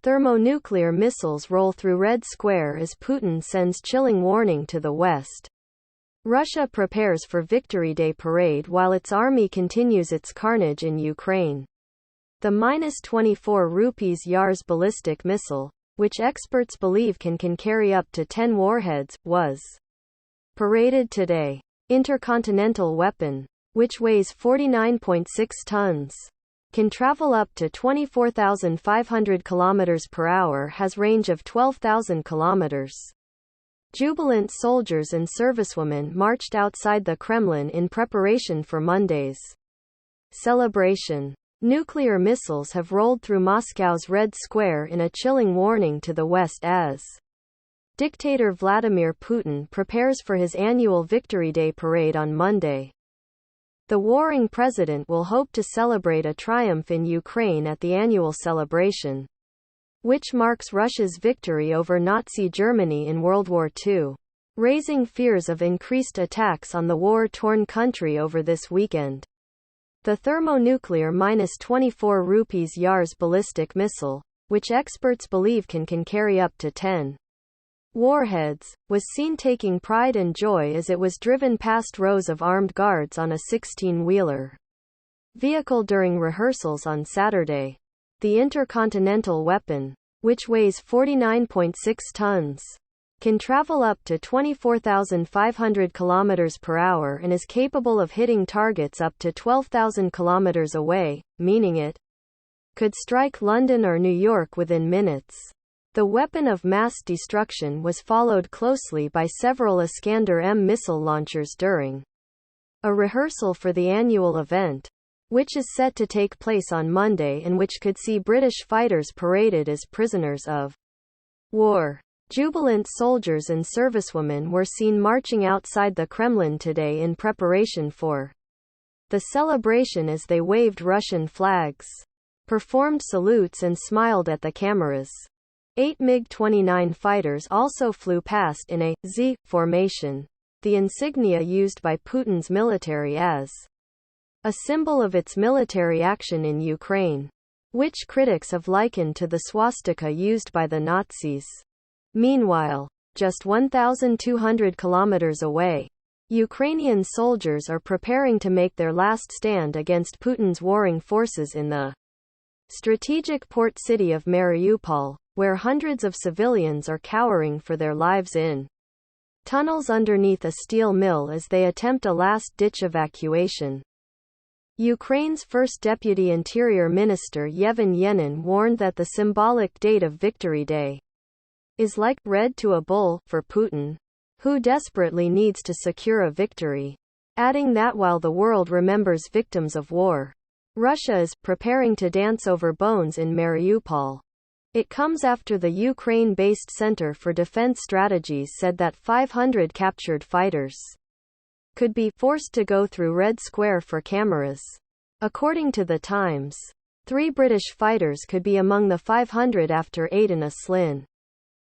Thermonuclear missiles roll through Red Square as Putin sends chilling warning to the West. Russia prepares for Victory Day parade while its army continues its carnage in Ukraine. The -24 Yars ballistic missile, which experts believe can carry up to 10 warheads, was paraded today. Intercontinental weapon, which weighs 49.6 tons, can travel up to 24,500 km per hour, has range of 12,000 km. Jubilant soldiers and servicewomen marched outside the Kremlin in preparation for Monday's celebration. Nuclear missiles have rolled through Moscow's Red Square in a chilling warning to the West as dictator Vladimir Putin prepares for his annual Victory Day parade on Monday. The warring president will hope to celebrate a triumph in Ukraine at the annual celebration, which marks Russia's victory over Nazi Germany in World War II, raising fears of increased attacks on the war-torn country over this weekend. The thermonuclear -24 Yars ballistic missile, which experts believe can carry up to 10 warheads, was seen taking pride and joy as it was driven past rows of armed guards on a 16-wheeler vehicle during rehearsals on Saturday. The Intercontinental weapon, which weighs 49.6 tons, can travel up to 24,500 km per hour and is capable of hitting targets up to 12,000 km away, meaning it could strike London or New York within minutes. The weapon of mass destruction was followed closely by several Iskander-M missile launchers during a rehearsal for the annual event, which is set to take place on Monday and which could see British fighters paraded as prisoners of war. Jubilant soldiers and servicewomen were seen marching outside the Kremlin today in preparation for the celebration as they waved Russian flags, performed salutes and smiled at the cameras. 8 MiG-29 fighters also flew past in a Z formation, the insignia used by Putin's military as a symbol of its military action in Ukraine, which critics have likened to the swastika used by the Nazis. Meanwhile, just 1,200 kilometers away, Ukrainian soldiers are preparing to make their last stand against Putin's warring forces in the strategic port city of Mariupol, where hundreds of civilians are cowering for their lives in tunnels underneath a steel mill as they attempt a last-ditch evacuation. Ukraine's first deputy interior minister Yevhen Yenin warned that the symbolic date of Victory Day is like red to a bull for Putin, who desperately needs to secure a victory, adding that while the world remembers victims of war, Russia is preparing to dance over bones in Mariupol. It comes after the Ukraine-based Center for Defense Strategies said that 500 captured fighters could be forced to go through Red Square for cameras. According to the Times, 3 British fighters could be among the 500 after Aidan Aslin,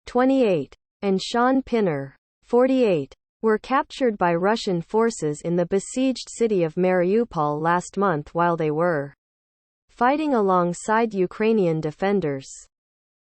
28, and Sean Pinner, 48, were captured by Russian forces in the besieged city of Mariupol last month while they were fighting alongside Ukrainian defenders.